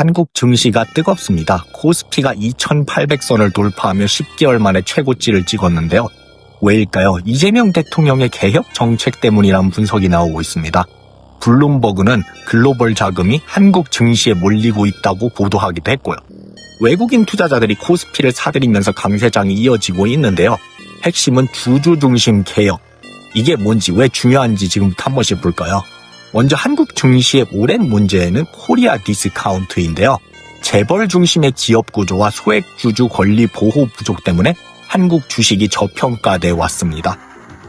한국 증시가 뜨겁습니다. 코스피가 2,800선을 돌파하며 10개월 만에 최고치를 찍었는데요. 왜일까요? 이재명 대통령의 개혁 정책 때문이라는 분석이 나오고 있습니다. 블룸버그는 글로벌 자금이 한국 증시에 몰리고 있다고 보도하기도 했고요. 외국인 투자자들이 코스피를 사들이면서 강세장이 이어지고 있는데요. 핵심은 주주 중심 개혁. 이게 뭔지, 왜 중요한지 지금부터 한 번씩 볼까요? 먼저 한국 증시의 오랜 문제는 코리아 디스카운트인데요. 재벌 중심의 기업 구조와 소액주주 권리 보호 부족 때문에 한국 주식이 저평가돼 왔습니다.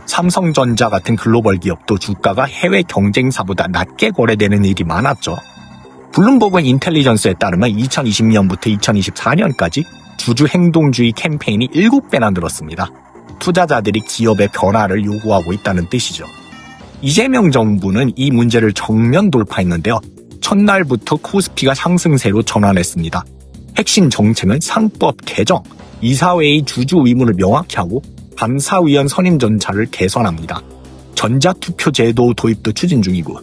삼성전자 같은 글로벌 기업도 주가가 해외 경쟁사보다 낮게 거래되는 일이 많았죠. 블룸버그 인텔리전스에 따르면 2020년부터 2024년까지 주주 행동주의 캠페인이 7배나 늘었습니다. 투자자들이 기업의 변화를 요구하고 있다는 뜻이죠. 이재명 정부는 이 문제를 정면 돌파했는데요. 첫날부터 코스피가 상승세로 전환했습니다. 핵심 정책은 상법 개정, 이사회의 주주 의무를 명확히 하고 감사위원 선임 절차를 개선합니다. 전자투표 제도 도입도 추진 중이고.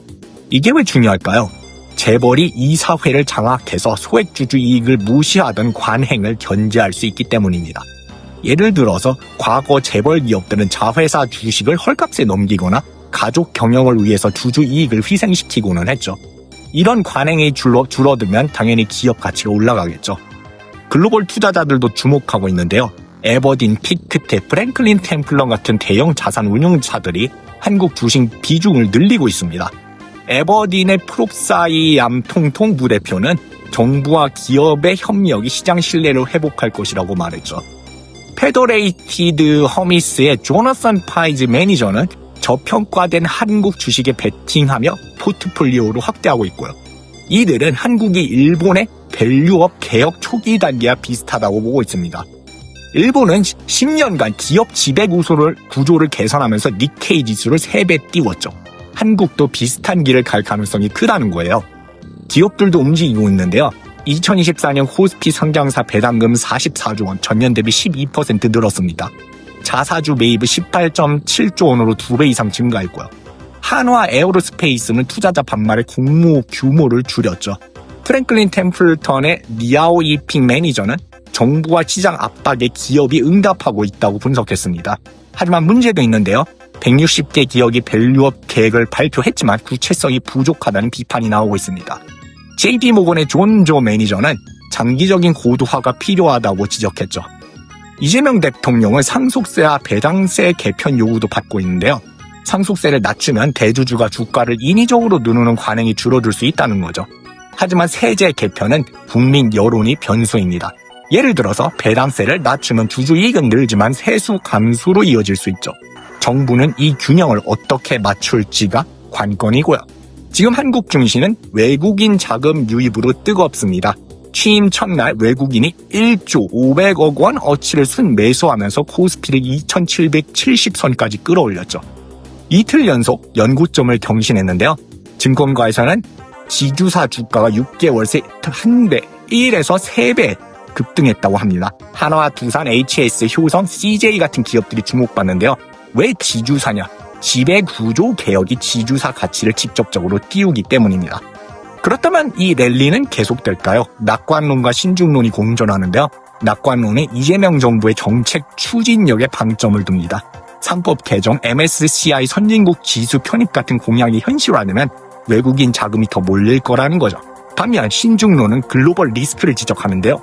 이게 왜 중요할까요? 재벌이 이사회를 장악해서 소액주주 이익을 무시하던 관행을 견제할 수 있기 때문입니다. 예를 들어서 과거 재벌 기업들은 자회사 주식을 헐값에 넘기거나 가족 경영을 위해서 주주 이익을 희생시키고는 했죠. 이런 관행이 줄어들면 당연히 기업 가치가 올라가겠죠. 글로벌 투자자들도 주목하고 있는데요. 에버딘, 피크테, 프랭클린 템플런 같은 대형 자산 운용사들이 한국 주식 비중을 늘리고 있습니다. 에버딘의 프롭사이암 통통 부대표는 정부와 기업의 협력이 시장 신뢰를 회복할 것이라고 말했죠. 페더레이티드 허미스의 조나선 파이즈 매니저는 저평가된 한국 주식에 베팅하며 포트폴리오를 확대하고 있고요. 이들은 한국이 일본의 밸류업 개혁 초기 단계와 비슷하다고 보고 있습니다. 일본은 10년간 기업 지배 구조를 개선하면서 니케이 지수를 3배 띄웠죠. 한국도 비슷한 길을 갈 가능성이 크다는 거예요. 기업들도 움직이고 있는데요. 2024년 코스피 상장사 배당금 44조 원, 전년 대비 12% 늘었습니다. 자사주 매입을 18.7조 원으로 2배 이상 증가했고요. 한화 에어로스페이스는 투자자 반발에 공모 규모를 줄였죠. 프랭클린 템플턴의 니아오 이핑 매니저는 정부와 시장 압박에 기업이 응답하고 있다고 분석했습니다. 하지만 문제도 있는데요. 160개 기업이 밸류업 계획을 발표했지만 구체성이 부족하다는 비판이 나오고 있습니다. JP모건의 존조 매니저는 장기적인 고도화가 필요하다고 지적했죠. 이재명 대통령은 상속세와 배당세 개편 요구도 받고 있는데요. 상속세를 낮추면 대주주가 주가를 인위적으로 누르는 관행이 줄어들 수 있다는 거죠. 하지만 세제 개편은 국민 여론이 변수입니다. 예를 들어서 배당세를 낮추면 주주이익은 늘지만 세수 감소로 이어질 수 있죠. 정부는 이 균형을 어떻게 맞출지가 관건이고요. 지금 한국 증시는 외국인 자금 유입으로 뜨겁습니다. 취임 첫날 외국인이 1조 500억 원 어치를 순매수하면서 코스피를 2770선까지 끌어올렸죠. 이틀 연속 연고점을 경신했는데요. 증권가에서는 지주사 주가가 6개월 새 한 배, 1에서 3배 급등했다고 합니다. 한화, 두산, HS, 효성, CJ 같은 기업들이 주목받는데요. 왜 지주사냐? 지배 구조 개혁이 지주사 가치를 직접적으로 띄우기 때문입니다. 그렇다면 이 랠리는 계속될까요? 낙관론과 신중론이 공존하는데요. 낙관론은 이재명 정부의 정책 추진력에 방점을 둡니다. 상법 개정, MSCI 선진국 지수 편입 같은 공약이 현실화되면 외국인 자금이 더 몰릴 거라는 거죠. 반면 신중론은 글로벌 리스크를 지적하는데요.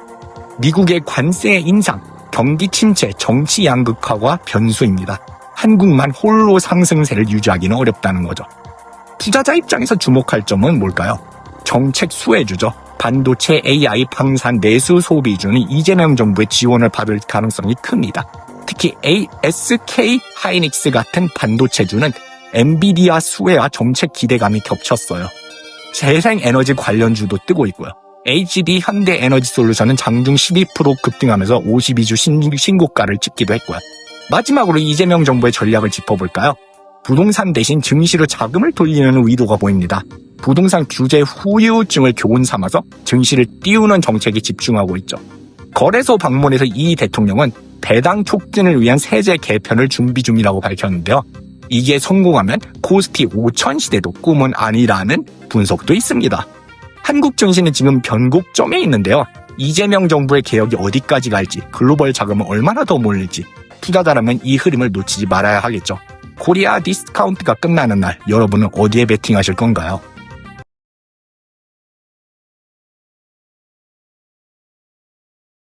미국의 관세 인상, 경기 침체, 정치 양극화가 변수입니다. 한국만 홀로 상승세를 유지하기는 어렵다는 거죠. 투자자 입장에서 주목할 점은 뭘까요? 정책 수혜주죠. 반도체, AI, 방산, 내수 소비주는 이재명 정부의 지원을 받을 가능성이 큽니다. 특히 SK 하이닉스 같은 반도체주는 엔비디아 수혜와 정책 기대감이 겹쳤어요. 재생에너지 관련주도 뜨고 있고요. HD 현대에너지솔루션은 장중 12% 급등하면서 52주 신고가를 찍기도 했고요. 마지막으로 이재명 정부의 전략을 짚어볼까요? 부동산 대신 증시로 자금을 돌리는 의도가 보입니다. 부동산 규제 후유증을 교훈 삼아서 증시를 띄우는 정책에 집중하고 있죠. 거래소 방문에서 이 대통령은 배당 촉진을 위한 세제 개편을 준비 중이라고 밝혔는데요. 이게 성공하면 코스피 5천 시대도 꿈은 아니라는 분석도 있습니다. 한국 증시는 지금 변곡점에 있는데요. 이재명 정부의 개혁이 어디까지 갈지, 글로벌 자금은 얼마나 더 몰릴지 투자자라면 이 흐름을 놓치지 말아야 하겠죠. 코리아 디스카운트가 끝나는 날 여러분은 어디에 베팅하실 건가요?